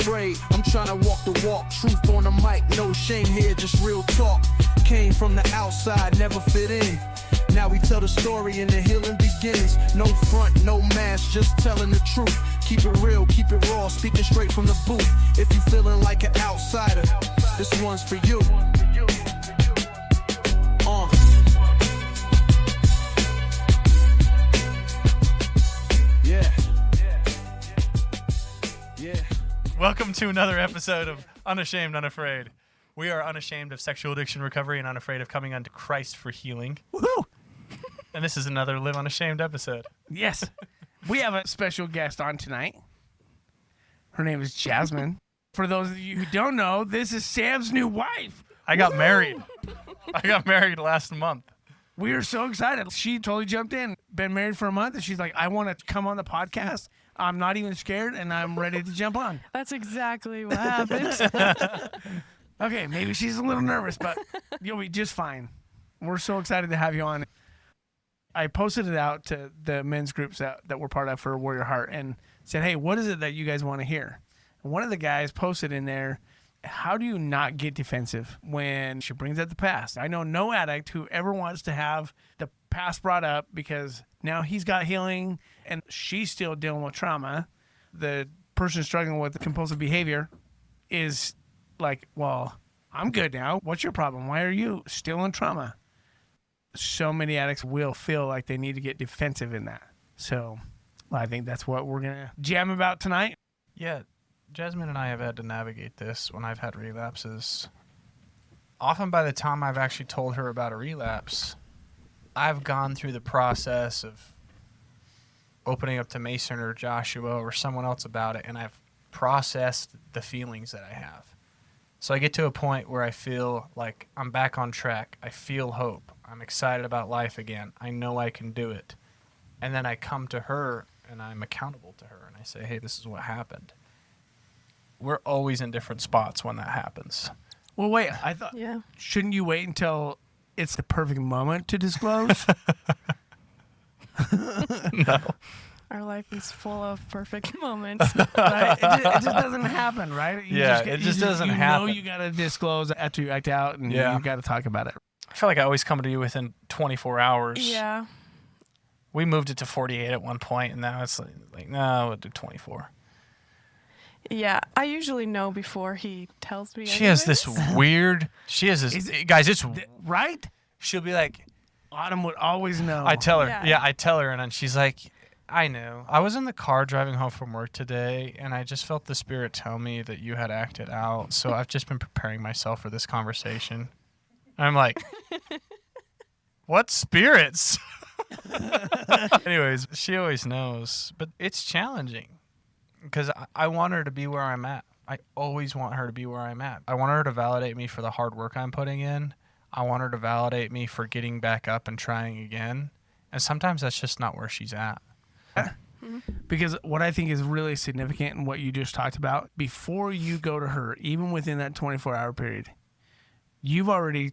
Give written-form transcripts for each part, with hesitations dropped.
unafraid. I'm trying to walk the walk, truth on the mic, no shame here, just real talk. Came from the outside, never fit in. Now we tell the story and the healing begins. No front, no mask, just telling the truth. Keep it real, keep it raw, speaking straight from the booth. If you feeling like an outsider, this one's for you. Yeah. Welcome to another episode of Unashamed, Unafraid. We are unashamed of sexual addiction recovery and unafraid of coming unto Christ for healing. Woohoo! And this is another Live Unashamed episode. Yes. We have a special guest on tonight. Her name is Jasmine. For those of you who don't know, this is Sam's new wife. I got married. I got married last month. We are so excited. She totally jumped in. Been married for a month, and she's like, I want to come on the podcast. I'm not even scared, and I'm ready to jump on. That's exactly what happened. Okay, maybe she's a little nervous, but you'll be just fine. We're so excited to have you on. I posted it out to the men's groups that we're part of for Warrior Heart and said, hey, what is it that you guys want to hear? And one of the guys posted in there, how do you not get defensive when she brings up the past? I know no addict who ever wants to have the past brought up because now he's got healing and she's still dealing with trauma. The person struggling with compulsive behavior is like, well, I'm good now. What's your problem? Why are you still in trauma? So many addicts will feel like they need to get defensive in that. So I think that's what we're going to jam about tonight. Yeah, Jasmine and I have had to navigate this when I've had relapses. Often by the time I've actually told her about a relapse, I've gone through the process of opening up to Mason or Joshua or someone else about it, and I've processed the feelings that I have. So I get to a point where I feel like I'm back on track. I feel hope. I'm excited about life again. I know I can do it. And then I come to her and I'm accountable to her and I say, hey, this is what happened. We're always in different spots when that happens. Well, wait, I thought, shouldn't you wait until it's the perfect moment to disclose? No. Our life is full of perfect moments. Right? It just doesn't happen, right? It just doesn't happen. You know you got to disclose after you act out and you got to talk about it. I feel like I always come to you within 24 hours. Yeah. We moved it to 48 at one point, and now it's like no, we'll do 24. Yeah, I usually know before he tells me. She has this weird. She has this. Guys, it's right. She'll be like, Autumn would always know. I tell her. Yeah, I tell her, and then she's like, I know. I was in the car driving home from work today, and I just felt the Spirit tell me that you had acted out. So I've just been preparing myself for this conversation. I'm like, what spirits? Anyways, she always knows. But it's challenging because I want her to be where I'm at. I always want her to be where I'm at. I want her to validate me for the hard work I'm putting in. I want her to validate me for getting back up and trying again. And sometimes that's just not where she's at. Because what I think is really significant in what you just talked about, before you go to her, even within that 24-hour period, you've already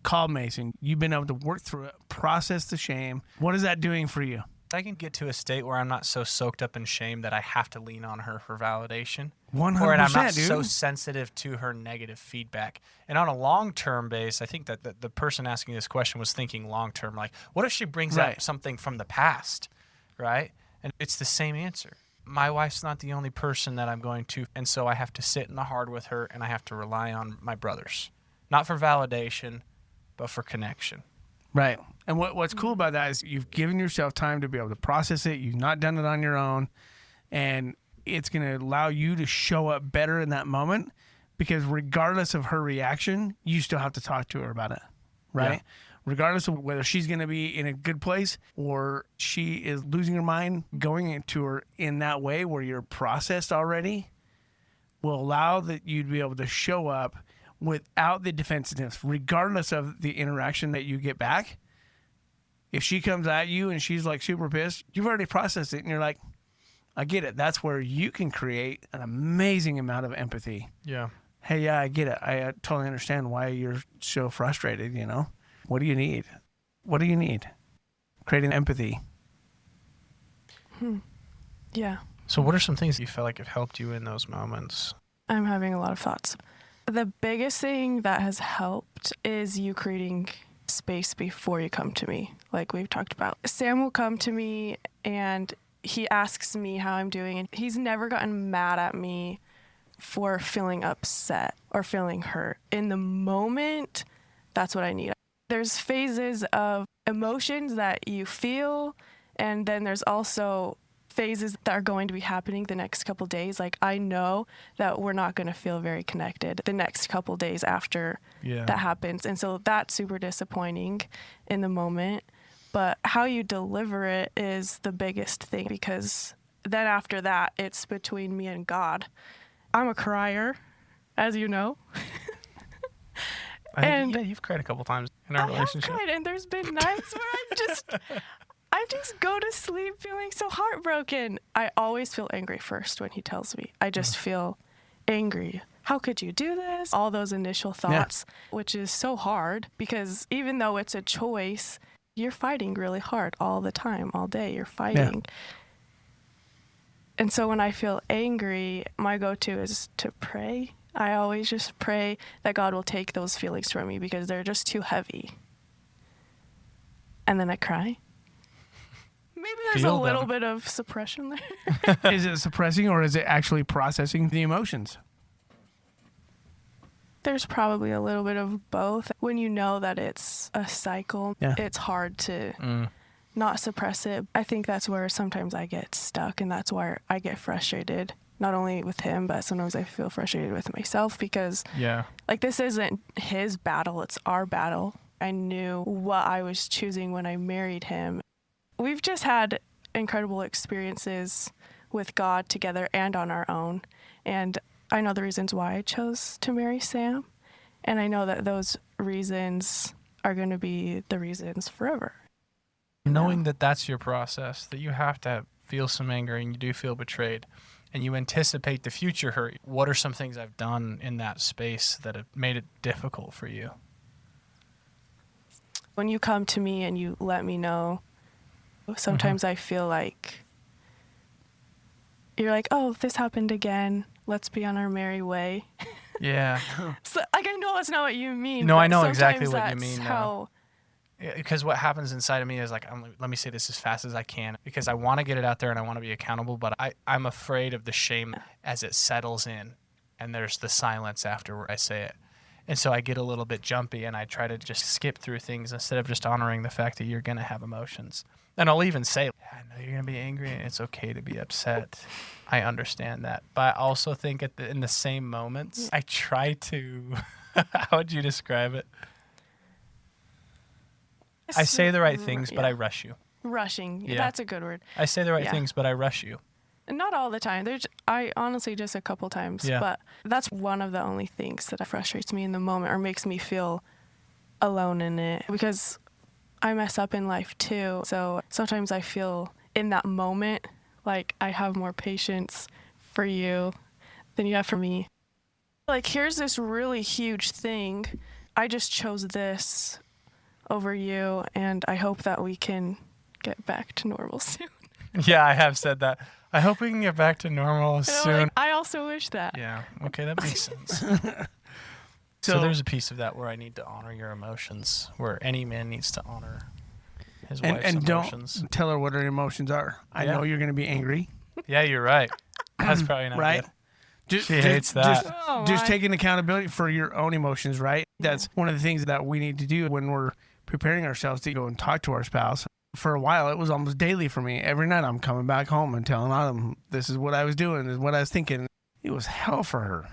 called Mason. You've been able to work through it, process the shame. What is that doing for you? I can get to a state where I'm not so soaked up in shame that I have to lean on her for validation. 100%, or I'm not dude. so sensitive to her negative feedback. And on a long-term base, I think that the person asking this question was thinking long-term, like, what if she brings up something from the past, right? And it's the same answer. My wife's not the only person that I'm going to, and so I have to sit in the hard with her, and I have to rely on my brothers. Not for validation, but for connection. Right. And what's cool about that is you've given yourself time to be able to process it. You've not done it on your own. And it's going to allow you to show up better in that moment because regardless of her reaction, you still have to talk to her about it. Right? Yeah. Regardless of whether she's going to be in a good place or she is losing her mind, going into her in that way where you're processed already will allow that you to be able to show up without the defensiveness, regardless of the interaction that you get back. If she comes at you and she's like super pissed, you've already processed it and you're like, I get it. That's where you can create an amazing amount of empathy. Yeah. Hey, yeah, I get it. I totally understand why you're so frustrated, you know? What do you need? What do you need? Creating empathy. Yeah. So what are some things you feel like have helped you in those moments? I'm having a lot of thoughts. The biggest thing that has helped is you creating space before you come to me, like we've talked about. Sam will come to me and he asks me how I'm doing, and he's never gotten mad at me for feeling upset or feeling hurt. In the moment, that's what I need. There's phases of emotions that you feel, and then there's also phases that are going to be happening the next couple days. Like, I know that we're not going to feel very connected the next couple days after that happens. And so that's super disappointing in the moment. But how you deliver it is the biggest thing, because then after that, it's between me and God. I'm a crier, as you know. Yeah, you've cried a couple times in our relationship. I have cried, and there's been nights where I just go to sleep feeling so heartbroken. I always feel angry first when he tells me. I just feel angry. How could you do this? All those initial thoughts, which is so hard, because even though it's a choice, you're fighting really hard all the time, all day. You're fighting. Yeah. And so when I feel angry, my go-to is to pray. I always just pray that God will take those feelings from me because they're just too heavy. And then I cry. Maybe there's a little bit of suppression there. Is it suppressing, or is it actually processing the emotions? There's probably a little bit of both. When you know that it's a cycle, it's hard to not suppress it. I think that's where sometimes I get stuck, and that's where I get frustrated. Not only with him, but sometimes I feel frustrated with myself because like, this isn't his battle, it's our battle. I knew what I was choosing when I married him. We've just had incredible experiences with God together and on our own. And I know the reasons why I chose to marry Sam. And I know that those reasons are going to be the reasons forever. Knowing that that's your process, that you have to feel some anger and you do feel betrayed, and you anticipate the future hurt, what are some things I've done in that space that have made it difficult for you? When you come to me and you let me know, sometimes I feel like you're like, oh, this happened again. Let's be on our merry way. Yeah. So, like, I know that's not what you mean. No, I know exactly what you mean. How... Because what happens inside of me is like, let me say this as fast as I can, because I want to get it out there and I want to be accountable, but I'm afraid of the shame as it settles in and there's the silence after I say it. And so I get a little bit jumpy and I try to just skip through things instead of just honoring the fact that you're going to have emotions. And I'll even say, I know you're going to be angry and it's okay to be upset. I understand that. But I also think in the same moments, I try to, how would you describe it? I say the right things, but I rush you. Rushing. Yeah. That's a good word. I say the right things, but I rush you. Not all the time. I honestly just a couple times. Yeah. But that's one of the only things that frustrates me in the moment or makes me feel alone in it, because I mess up in life too. So sometimes I feel in that moment like I have more patience for you than you have for me. Like, here's this really huge thing. I just chose this over you, and I hope that we can get back to normal soon. Yeah, I have said that. I hope we can get back to normal soon. Like, I also wish that. Yeah, okay, that makes sense. So there's a piece of that where I need to honor your emotions, where any man needs to honor his wife's emotions. Don't tell her what her emotions are. I know you're going to be angry. Yeah, you're right. That's probably not right. Good. She hates that. Just taking accountability for your own emotions, right? That's one of the things that we need to do when we're preparing ourselves to go and talk to our spouse. For a while, it was almost daily for me. Every night I'm coming back home and telling Autumn, this is what I was doing, this is what I was thinking. It was hell for her.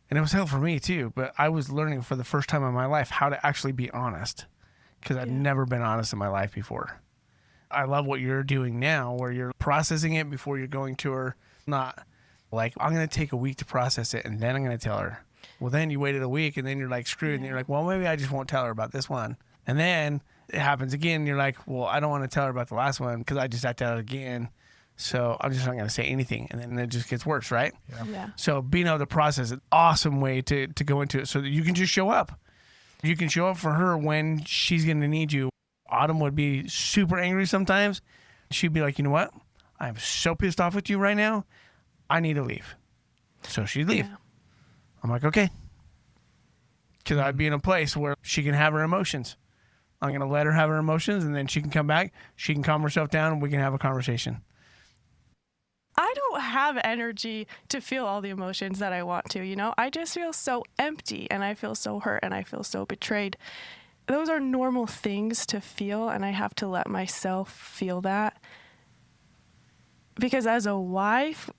And it was hell for me too. But I was learning for the first time in my life how to actually be honest, because I'd never been honest in my life before. I love what you're doing now, where you're processing it before you're going to her. Not like, I'm going to take a week to process it and then I'm going to tell her. Well, then you waited a week and then you're like screwed. And you're like, well, maybe I just won't tell her about this one. And then it happens again. And you're like, well, I don't want to tell her about the last one because I just acted out again. So I'm just not going to say anything. And then it just gets worse, right? Yeah. So being able to process an awesome way to go into it so that you can just show up. You can show up for her when she's going to need you. Autumn would be super angry sometimes. She'd be like, you know what? I'm so pissed off with you right now. I need to leave. So she'd leave. Yeah. I'm like, okay. Because I'd be in a place where she can have her emotions. I'm going to let her have her emotions, and then she can come back. She can calm herself down, and we can have a conversation. I don't have energy to feel all the emotions that I want to, you know? I just feel so empty, and I feel so hurt, and I feel so betrayed. Those are normal things to feel, and I have to let myself feel that. Because as a wife,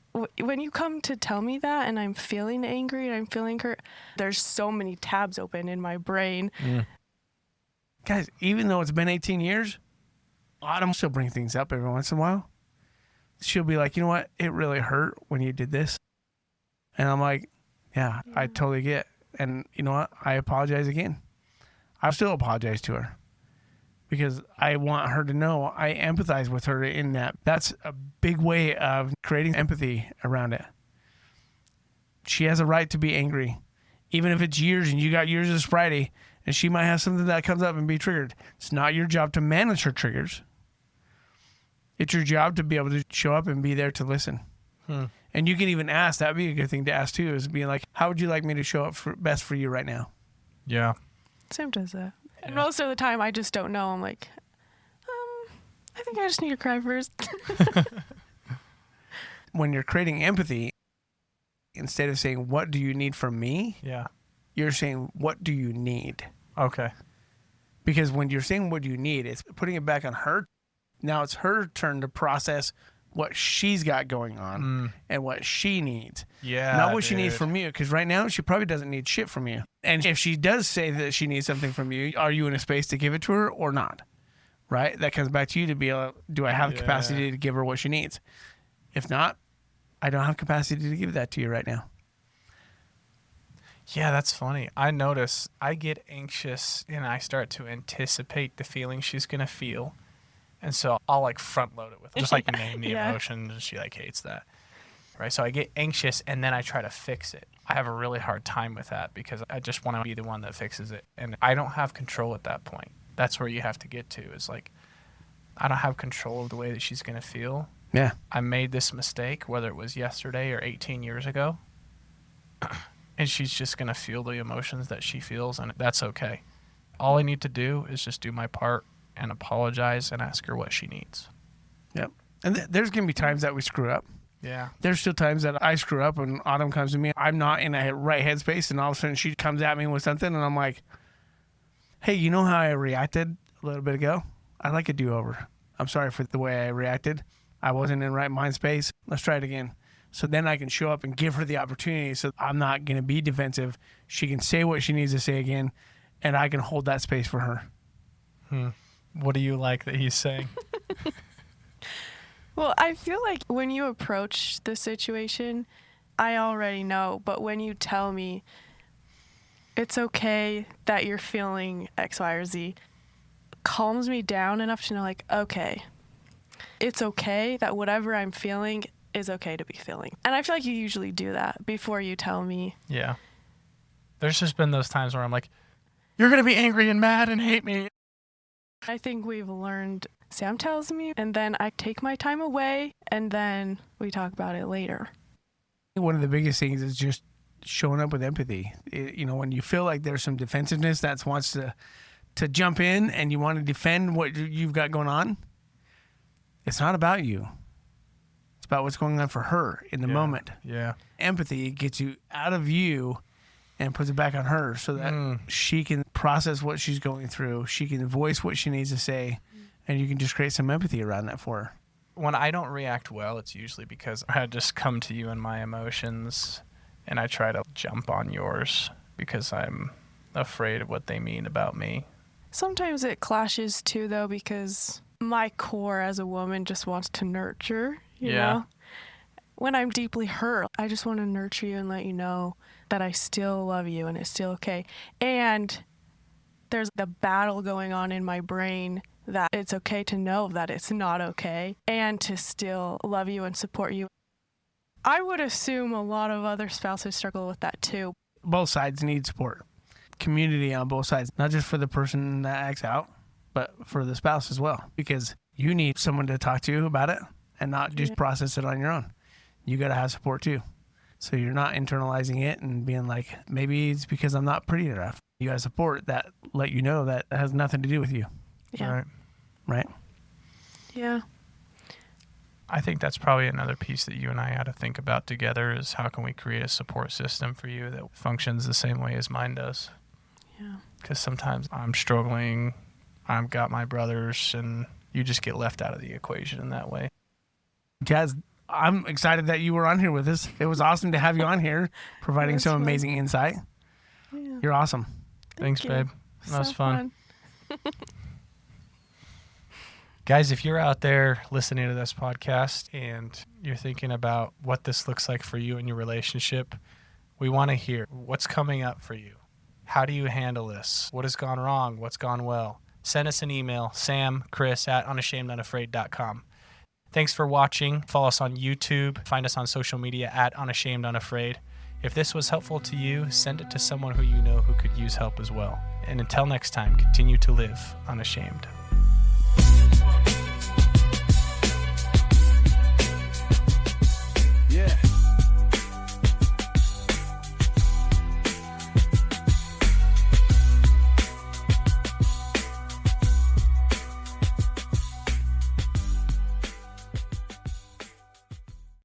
when you come to tell me that and I'm feeling angry and I'm feeling hurt, there's so many tabs open in my brain. Guys, even though it's been 18 years, Autumn still brings things up every once in a while. She'll be like, you know what? It really hurt when you did this. And I'm like, yeah, I totally get. And you know what? I apologize again. I still apologize to her because I want her to know I empathize with her in that. That's a big way of creating empathy around it. She has a right to be angry. Even if it's years and you got years of sobriety and she might have something that comes up and be triggered. It's not your job to manage her triggers. It's your job to be able to show up and be there to listen. And you can even ask, that'd be a good thing to ask too, is being like, how would you like me to show up best for you right now? Yeah. Sam does that. And most of the time, I just don't know. I'm like, I think I just need to cry first. When you're creating empathy, instead of saying, what do you need from me? Yeah. You're saying, what do you need? Okay. Because when you're saying, what do you need? It's putting it back on her. Now it's her turn to process what she's got going on and what she needs. Yeah. Not what she needs from you. Because right now, she probably doesn't need shit from you. And if she does say that she needs something from you, are you in a space to give it to her or not? Right? That comes back to you to be able, do I have the capacity to give her what she needs? If not, I don't have capacity to give that to you right now. Yeah, that's funny. I notice I get anxious and I start to anticipate the feeling she's going to feel. And so I'll like front load it with just like name the emotions, and she like hates that. Right? So I get anxious and then I try to fix it. I have a really hard time with that because I just want to be the one that fixes it. And I don't have control at that point. That's where you have to get to, is like, I don't have control of the way that she's going to feel. Yeah. I made this mistake, whether it was yesterday or 18 years ago. And she's just going to feel the emotions that she feels, and that's okay. All I need to do is just do my part and apologize and ask her what she needs. Yep. And there's going to be times that we screw up. Yeah. There's still times that I screw up when Autumn comes to me. I'm not in a right headspace, and all of a sudden she comes at me with something, and I'm like, hey, you know how I reacted a little bit ago? I'd like a do-over. I'm sorry for the way I reacted. I wasn't in right mind space. Let's try it again. So then I can show up and give her the opportunity, so I'm not going to be defensive. She can say what she needs to say again, and I can hold that space for her. What do you like that he's saying? Well, I feel like when you approach the situation, I already know, but when you tell me it's okay that you're feeling X, Y, or Z, calms me down enough to know, like, okay, it's okay that whatever I'm feeling is okay to be feeling. And I feel like you usually do that before you tell me. Yeah. There's just been those times where I'm like, you're going to be angry and mad and hate me. I think we've learned, Sam tells me, and then I take my time away, and then we talk about it later. One of the biggest things is just showing up with empathy. When you feel like there's some defensiveness that wants to jump in and you want to defend what you've got going on, it's not about you. It's about what's going on for her in the moment. Yeah. Empathy gets you out of you and puts it back on her so that she can process what she's going through. She can voice what she needs to say, and you can just create some empathy around that for her. When I don't react well, it's usually because I just come to you in my emotions and I try to jump on yours because I'm afraid of what they mean about me. Sometimes it clashes too, though, because my core as a woman just wants to nurture, you know? When I'm deeply hurt, I just want to nurture you and let you know that I still love you and it's still okay. And there's the battle going on in my brain that it's okay to know that it's not okay and to still love you and support you. I would assume a lot of other spouses struggle with that too. Both sides need support. Community on both sides, not just for the person that acts out, but for the spouse as well, because you need someone to talk to about it and not just process it on your own. You got to have support too. So you're not internalizing it and being like, maybe it's because I'm not pretty enough. You got support that let you know that it has nothing to do with you. Yeah. Right. Right? Yeah. I think that's probably another piece that you and I had to think about together is how can we create a support system for you that functions the same way as mine does? Yeah. Because sometimes I'm struggling, I've got my brothers, and you just get left out of the equation in that way. Guys, I'm excited that you were on here with us. It was awesome to have you on here, providing That's some fun. amazing insight. Yeah. You're awesome. Thanks, you. babe. That was So fun. Guys, if you're out there listening to this podcast and you're thinking about what this looks like for you and your relationship, we want to hear what's coming up for you. How do you handle this? What has gone wrong? What's gone well? Send us an email, samchris@unashamedunafraid.com. Thanks for watching. Follow us on YouTube. Find us on social media @unashamedunafraid. If this was helpful to you, send it to someone who you know who could use help as well. And until next time, continue to live unashamed.